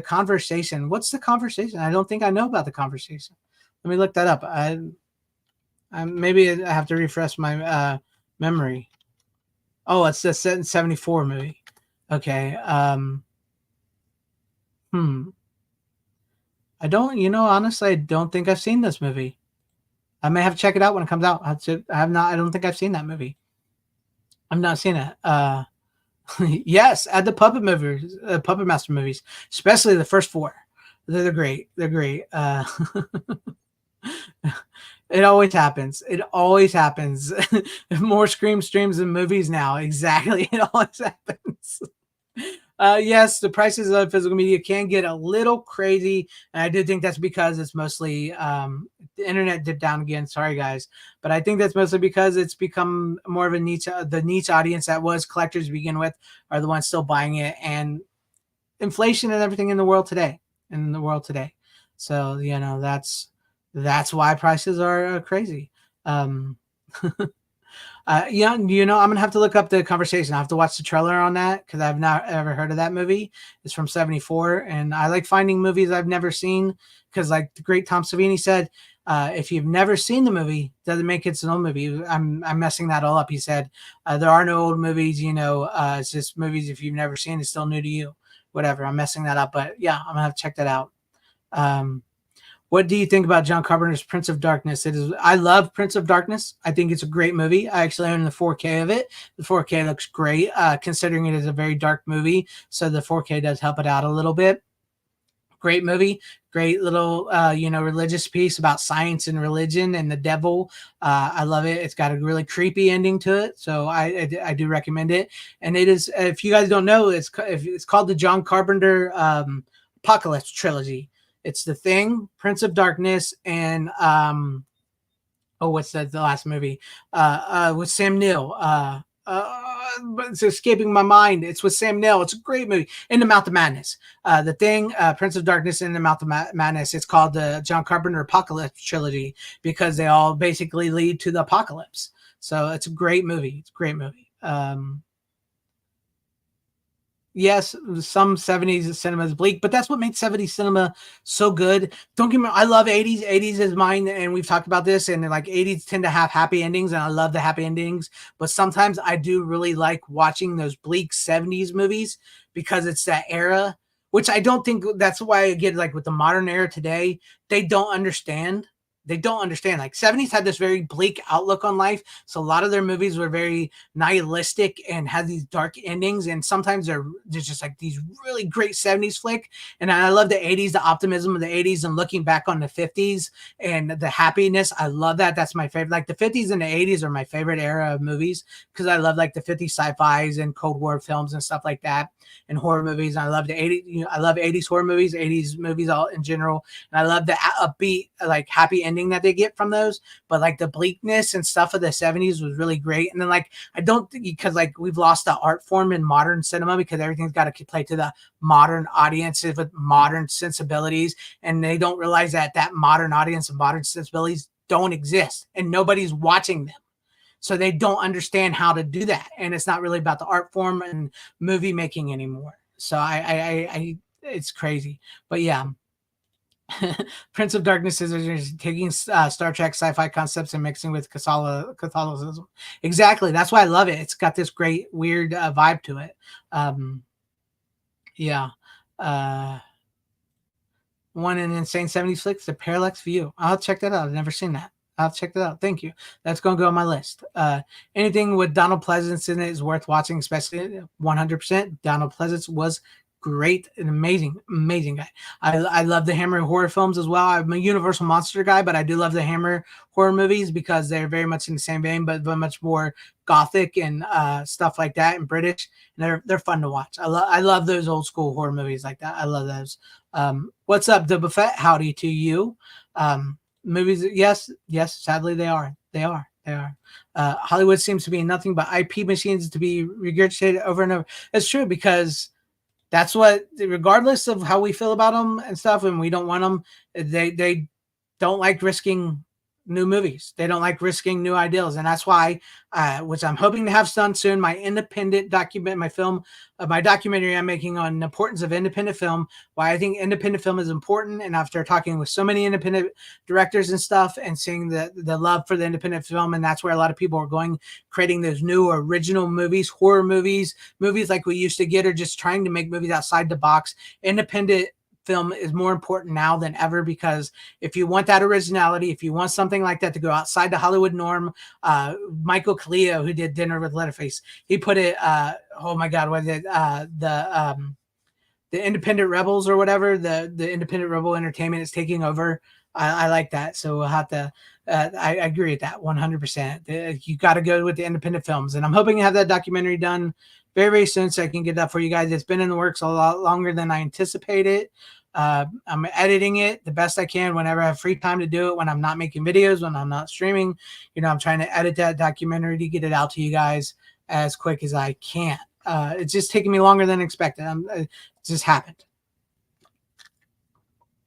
conversation. What's the conversation? I don't think I know about the conversation. Let me look that up. I maybe I have to refresh my memory. Oh, it's the 74 movie. Okay. Honestly, I don't think I've seen this movie. I may have to check it out when it comes out. I don't think I've seen that movie. I've not seen it. Yes, add the Puppet Master movies, especially the first 4. They're great. They're great. It always happens. It always happens. More Scream streams than movies now. Exactly. It always happens. Yes, the prices of physical media can get a little crazy. And I do think that's because it's mostly the internet dipped down again. Sorry, guys. But I think that's mostly because it's become more of a niche. The niche audience that was collectors to begin with are the ones still buying it. And inflation and everything in the world today. So, that's why prices are crazy. I'm gonna have to look up the conversation. I have to watch the trailer on that because I've not ever heard of that movie. It's from 74, and I like finding movies I've never seen because, like the great Tom Savini said, if you've never seen the movie, doesn't make it an old movie. I'm messing that all up. He said there are no old movies. It's just movies if you've never seen it's still new to you. Whatever. I'm messing that up, but yeah, I'm gonna have to check that out. What do you think about John Carpenter's Prince of Darkness? I love Prince of Darkness. I think it's a great movie. I actually own the 4K of it. The 4K looks great, considering it is a very dark movie. So the 4K does help it out a little bit. Great movie. Great little, religious piece about science and religion and the devil. I love it. It's got a really creepy ending to it. So I do recommend it. And it is, if you guys don't know, it's called the John Carpenter Apocalypse Trilogy. It's The Thing, Prince of Darkness, and what's the last movie? With Sam Neill. But it's escaping my mind. It's with Sam Neill. It's a great movie. In the Mouth of Madness. The Thing, Prince of Darkness, and the Mouth of Madness. It's called the John Carpenter Apocalypse Trilogy because they all basically lead to the apocalypse. So it's a great movie. It's a great movie. Yes, some 70s cinema is bleak, but that's what makes 70s cinema so good. Don't get me wrong, I love 80s. 80s is mine, and we've talked about this, and like 80s tend to have happy endings, and I love the happy endings. But sometimes I do really like watching those bleak 70s movies because it's that era, which I don't think that's why I get like with the modern era today, they don't understand. They don't understand. Like 70s had this very bleak outlook on life. So a lot of their movies were very nihilistic and had these dark endings, and sometimes there's just like these really great 70s flick. And I love the 80s, the optimism of the 80s, and looking back on the 50s and the happiness. I love that. That's my favorite. Like the 50s and the 80s are my favorite era of movies because I love like the 50s sci-fis and Cold War films and stuff like that, and horror movies. And I love the 80s, I love 80s horror movies, 80s movies all in general. And I love the upbeat, like happy ending that they get from those. But like the bleakness and stuff of the 70s was really great. And then like I don't think, because like we've lost the art form in modern cinema because everything's got to play to the modern audiences with modern sensibilities, and they don't realize that that modern audience and modern sensibilities don't exist and nobody's watching them. So they don't understand how to do that, and it's not really about the art form and movie making anymore. So I it's crazy, but yeah. Prince of Darkness is taking Star Trek sci-fi concepts and mixing with Catholicism. Exactly. That's why I love it. It's got this great weird vibe to it. Um, yeah. Uh, one in Insane 70s flicks, The Parallax View. I'll check that out. I've never seen that. I'll check that out. Thank you. That's going to go on my list. Anything with Donald Pleasance in it is worth watching, especially 100%. Donald Pleasance was great and amazing, amazing guy. I love the Hammer horror films as well. I'm a Universal Monster guy, but I do love the Hammer horror movies because they're very much in the same vein, but much more gothic and stuff like that and British. And they're fun to watch. I love those old school horror movies like that. I love those. What's up, the buffet? Howdy to you. Movies, yes, yes. Sadly, they are. They are. They are. Hollywood seems to be nothing but IP machines to be regurgitated over and over. It's true because that's what, regardless of how we feel about them and stuff, and we don't want them, they don't like risking new movies. They don't like risking new ideals, and that's why, which I'm hoping to have done soon, my independent document, my film, my documentary I'm making on the importance of independent film. Why I think independent film is important, and after talking with so many independent directors and stuff, and seeing the love for the independent film, and that's where a lot of people are going, creating those new original movies, horror movies, movies like we used to get, or just trying to make movies outside the box. Independent film is more important now than ever because if you want that originality, if you want something like that to go outside the Hollywood norm, Michael Kalia, who did Dinner with Leatherface, he put it, oh my God, what is it? The Independent Rebels or whatever, the Independent Rebel Entertainment is taking over. I like that. So we'll have to, I agree with that 100%. You got to go with the independent films. And I'm hoping to have that documentary done very, very soon so I can get that for you guys. It's been in the works a lot longer than I anticipated. I'm editing it the best I can whenever I have free time to do it, when I'm not making videos, when I'm not streaming. I'm trying to edit that documentary to get it out to you guys as quick as I can. It's just taking me longer than expected. It just happened.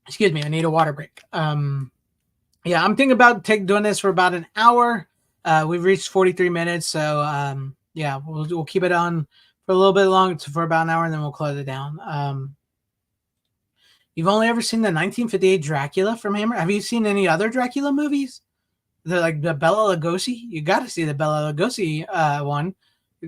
Excuse me, I need a water break. Yeah, I'm thinking about doing this for about an hour. We've reached 43 minutes, so yeah, we'll keep it on for a little bit longer, for about an hour, and then we'll close it down. You've only ever seen the 1958 Dracula from Hammer? Have you seen any other Dracula movies? The Bela Lugosi? You got to see the Bela Lugosi one.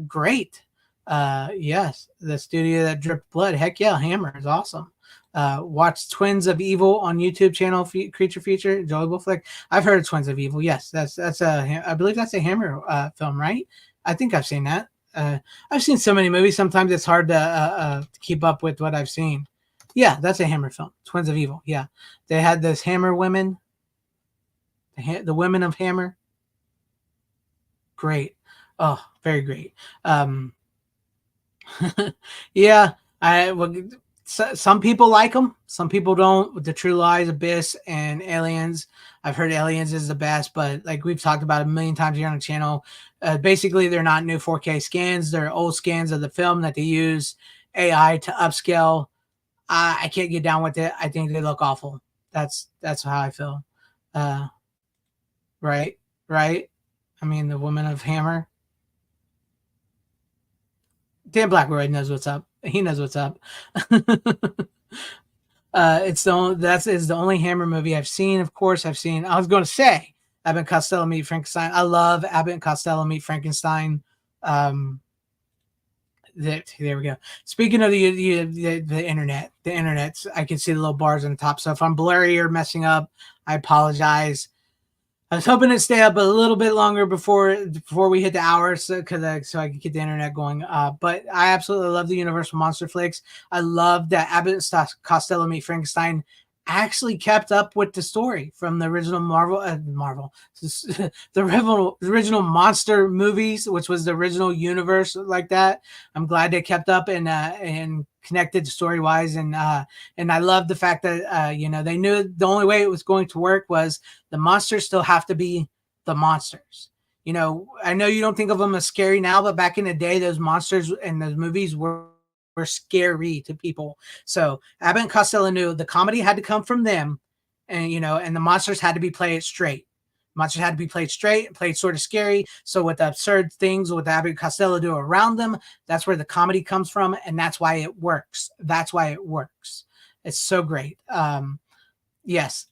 Great. Yes, the studio that dripped blood. Heck yeah, Hammer is awesome. Watch Twins of Evil on YouTube channel, Creature Feature, enjoyable flick. I've heard of Twins of Evil. Yes, that's I believe that's a Hammer film, right? I think I've seen that. I've seen so many movies. Sometimes it's hard to keep up with what I've seen. Yeah, that's a Hammer film. Twins of Evil. Yeah, they had this Hammer women, the women of Hammer. Great. Oh, very great. Yeah, some people like them, some people don't. With the True Lies, Abyss, and Aliens, I've heard Aliens is the best, but like we've talked about a million times here on the channel, basically they're not new 4K scans; they're old scans of the film that they use AI to upscale. I can't get down with it. I think they look awful. That's how I feel. Uh, right, right. I mean, the woman of Hammer. Dan Blackroyd knows what's up. He knows what's up. It's the only, that's is the only Hammer movie I've seen. Of course, I've seen. I was going to say Abbott and Costello Meet Frankenstein. I love Abbott and Costello Meet Frankenstein. Um, there we go. Speaking of the internet, I can see the little bars on the top. So if I'm blurry or messing up, I apologize. I was hoping to stay up a little bit longer before we hit the hour, so I could get the internet going. But I absolutely love the Universal monster flicks. I love that Abbott and Costello Meet Frankenstein actually kept up with the story from the original the original monster movies, which was the original universe like that. I'm glad they kept up and connected story wise, and I love the fact that they knew the only way it was going to work was the monsters still have to be the monsters. I know you don't think of them as scary now, but back in the day, those monsters in those movies were scary to people. So Abbott and Costello knew the comedy had to come from them, and the monsters had to be played straight. Monsters had to be played straight, played sort of scary. So with the absurd things with Abbott and Costello do around them, that's where the comedy comes from, and that's why it works. That's why it works. It's so great. Yes.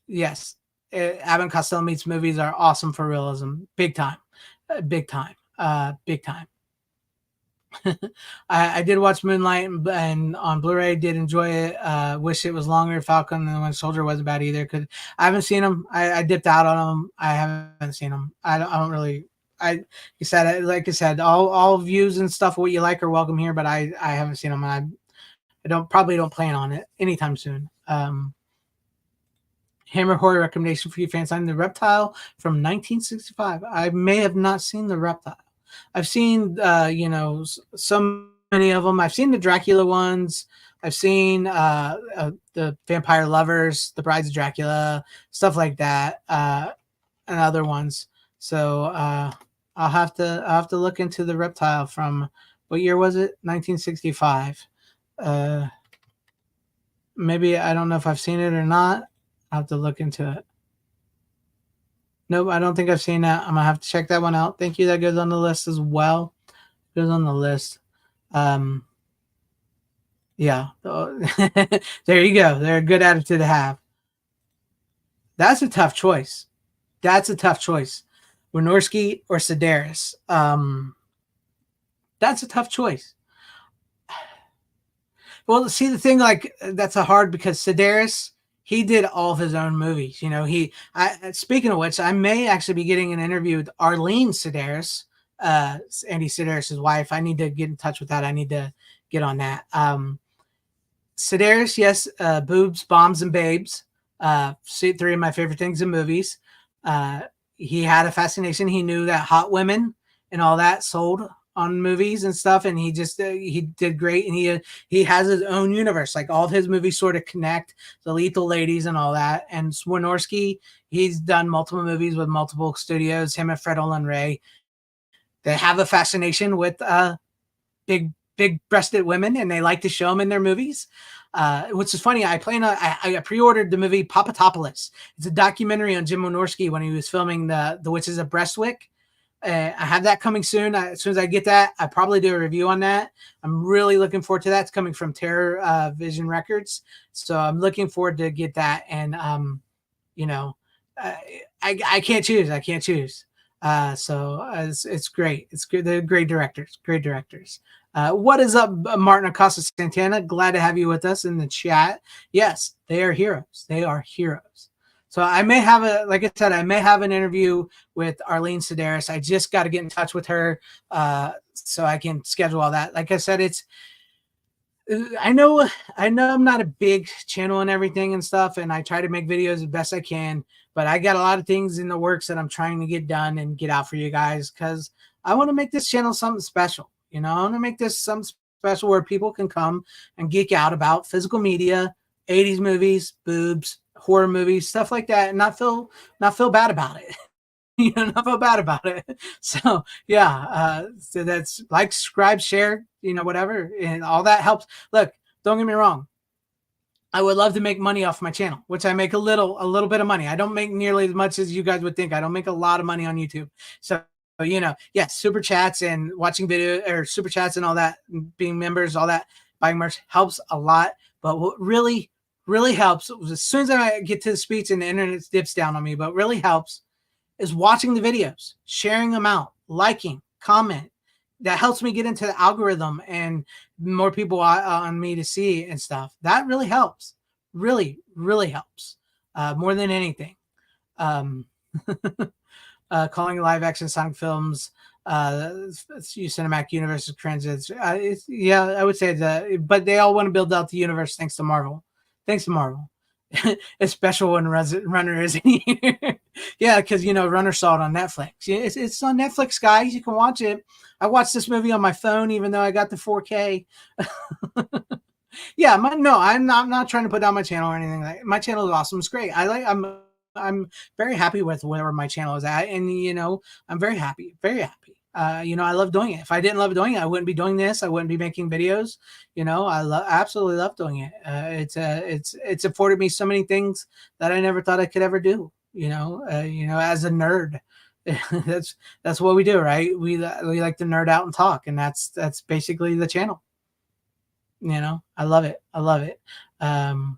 Abbott and Costello meets movies are awesome for realism, big time, big time, big time. I did watch Moonlight and on Blu-ray. Did enjoy it. Wish it was longer. Falcon and the Winter Soldier wasn't bad either. Because I haven't seen them. I dipped out on them. I haven't seen them. I don't really. Like I said, all views and stuff what you like are welcome here. But I haven't seen them. And I don't plan on it anytime soon. Hammer horror recommendation for you fans. I'm The Reptile from 1965. I may have not seen The Reptile. I've seen, so many of them. I've seen the Dracula ones. I've seen the Vampire Lovers, The Brides of Dracula, stuff like that, and other ones. So I'll have to look into The Reptile from what year was it? 1965. Maybe I don't know if I've seen it or not. I'll have to look into it. Nope, I don't think I've seen that. I'm gonna have to check that one out. Thank you. That goes on the list as well. Goes on the list. Yeah. There you go. They're a good attitude to have. That's a tough choice. Wynorski or Sedaris. That's a tough choice. Well, see the thing, like that's a hard because Sedaris, he did all of his own movies. Speaking of which, I may actually be getting an interview with Arlene Sedaris, Andy Sedaris' wife. I need to get in touch with that. I need to get on that. Sedaris, yes, boobs, bombs, and babes. Three of my favorite things in movies. He had a fascination. He knew that hot women and all that sold on movies and stuff, and he just he did great, and he has his own universe. Like all of his movies sort of connect, the Lethal Ladies and all that. And Wynorski, he's done multiple movies with multiple studios. Him and Fred Olen Ray, they have a fascination with big breasted women, and they like to show them in their movies. Which is funny. I pre-ordered the movie Papatopoulos. It's a documentary on Jim Wynorski when he was filming the Witches of Brestwick. I have that coming soon. As soon as I get that, I'll probably do a review on that. I'm really looking forward to that. It's coming from Terror Vision Records. So I'm looking forward to get that. And, I can't choose. So it's great. It's good. They're great directors. What is up, Martin Acosta Santana? Glad to have you with us in the chat. Yes, they are heroes. So I may have like I said, I may have an interview with Arlene Sedaris. I just got to get in touch with her so I can schedule all that. Like I said, I know I'm not a big channel and everything and stuff, and I try to make videos as best I can, but I got a lot of things in the works that I'm trying to get done and get out for you guys because I want to make this channel something special. I want to make this something special where people can come and geek out about physical media, 80s movies, boobs, horror movies, stuff like that, and not feel bad about it. Not feel bad about it. So yeah, so that's like, subscribe, share, whatever, and all that helps. Look, don't get me wrong. I would love to make money off my channel, which I make a little bit of money. I don't make nearly as much as you guys would think. I don't make a lot of money on YouTube. So super chats and watching video or super chats and all that, being members, all that buying merch helps a lot. But what really helps was as soon as I get to the speech and the internet dips down on me, but really helps is watching the videos, sharing them out, liking, comment. That helps me get into the algorithm and more people on me to see and stuff. That really helps. Really helps. More than anything. Um, calling live action Sonic films, cinematic universe transits. Yeah, I would say that, but they all want to build out the universe thanks to Marvel. Thanks to Marvel. It's special when Runner isn't here. Yeah, because Runner saw it on Netflix. Yeah, it's on Netflix, guys. You can watch it. I watched this movie on my phone, even though I got the 4K. Yeah, no, I'm not trying to put down my channel or anything. My channel is awesome. It's great. I'm very happy with where my channel is at, and I'm very happy, very happy. I love doing it. If I didn't love doing it, I wouldn't be doing this. I wouldn't be making videos. Absolutely love doing it. It's afforded me so many things that I never thought I could ever do. As a nerd, that's what we do, right? We like to nerd out and talk, and that's basically the channel. I love it. I love it. Um,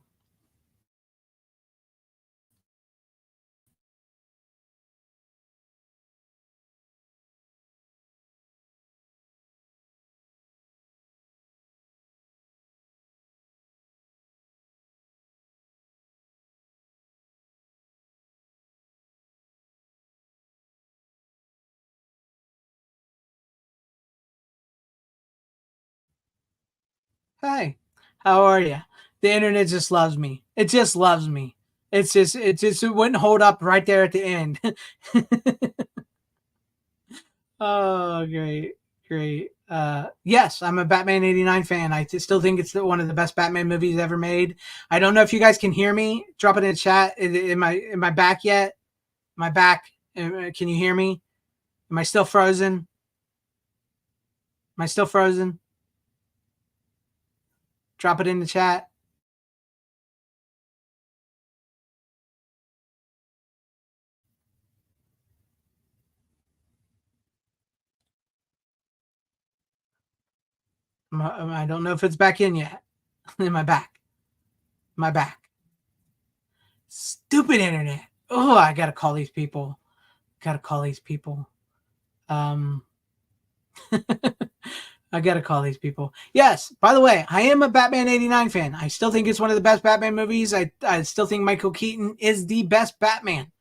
Hey, how are you? The internet just loves me. It just loves me. It wouldn't hold up right there at the end. Oh, great, great. Yes, I'm a Batman '89 fan. Still think it's one of the best Batman movies ever made. I don't know if you guys can hear me. Drop it in the chat. Am I back yet? Am I back? Can you hear me? Am I still frozen? Am I still frozen? Drop it in the chat. I don't know if it's back in yet. Am I back? Am I back? Stupid internet. Oh, I gotta call these people. Gotta call these people. Um, I gotta call these people. Yes. By the way, I am a Batman '89 fan. I still think it's one of the best Batman movies. I still think Michael Keaton is the best Batman.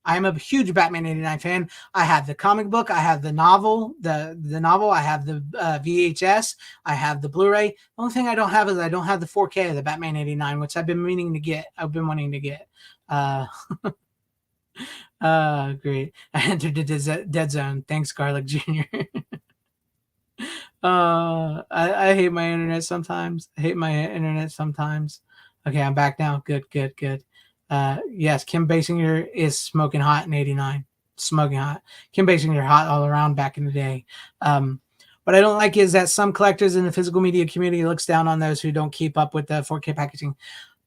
I'm a huge Batman '89 fan. I have the comic book. I have the novel. The novel. I have the VHS. I have the Blu-ray. The only thing I don't have is I don't have the 4K of the Batman '89, which I've been meaning to get. I've been wanting to get. Uh, great. I entered the dead zone. Thanks, Garlic Jr. I hate my internet sometimes. I hate my internet sometimes. Okay, I'm back now. Good, good, good. Yes, Kim Basinger is smoking hot in '89. Smoking hot. Kim Basinger hot all around back in the day. What I don't like is that some collectors in the physical media community looks down on those who don't keep up with the 4K packaging.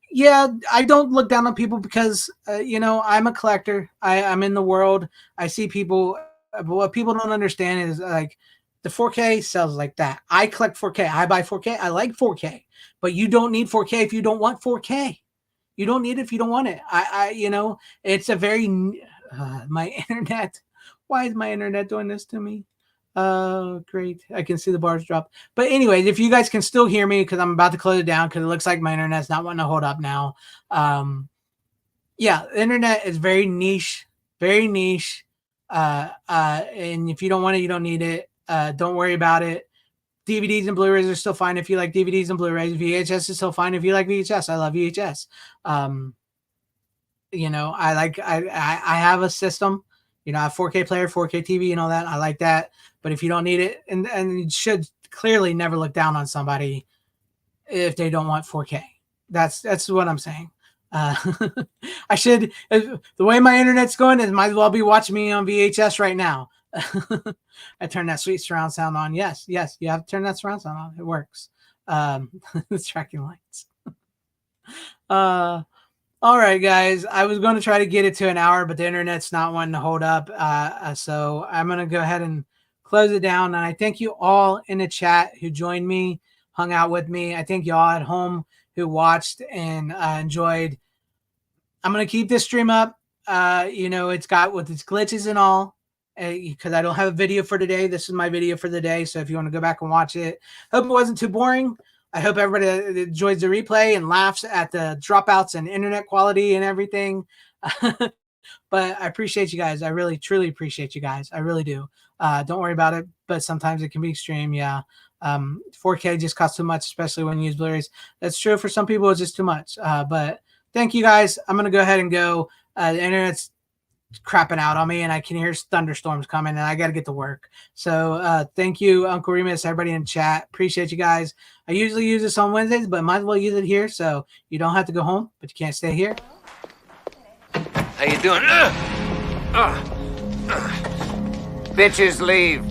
Yeah, I don't look down on people because I'm a collector. I'm in the world. I see people, but what people don't understand is like the 4K sells like that. I collect 4K. I buy 4K. I like 4K, but you don't need 4K if you don't want 4K. You don't need it if you don't want it. It's a very my internet. Why is my internet doing this to me? Great. I can see the bars drop. But anyways, if you guys can still hear me, because I'm about to close it down because it looks like my internet's not wanting to hold up now. Yeah, the internet is very niche, very niche. And if you don't want it, you don't need it. Don't worry about it. DVDs and Blu-rays are still fine if you like DVDs and Blu-rays. VHS is still fine if you like VHS. I love VHS. I have a system. I have 4K player, 4K TV, and all that. I like that. But if you don't need it, and you should clearly never look down on somebody if they don't want 4K. That's what I'm saying. I should. The way my internet's going is might as well be watching me on VHS right now. I turned that sweet surround sound on. Yes, you have to turn that surround sound on. It works. The tracking lights. All right, guys. I was going to try to get it to an hour, but the internet's not wanting to hold up. So I'm going to go ahead and close it down. And I thank you all in the chat who joined me. hung out with me. I thank y'all at home who watched and enjoyed. I'm gonna keep this stream up. You know, it's got with its glitches and all, because I don't have a video for today. This is my video for the day. So if you want to go back and watch it, hope it wasn't too boring. I hope everybody enjoys the replay and laughs at the dropouts and internet quality and everything. But I appreciate you guys. I really, truly appreciate you guys. I really do. Don't worry about it. But sometimes it can be extreme. Yeah. 4K just costs too much, especially when you use Blu-rays. That's true. For some people, it's just too much. But thank you guys. I'm going to go ahead and go. The internet's crapping out on me and I can hear thunderstorms coming and I got to get to work. So thank you, Uncle Remus, everybody in chat. Appreciate you guys. I usually use this on Wednesdays, but might as well use it here. So you don't have to go home, but you can't stay here. How you doing? Bitches leave.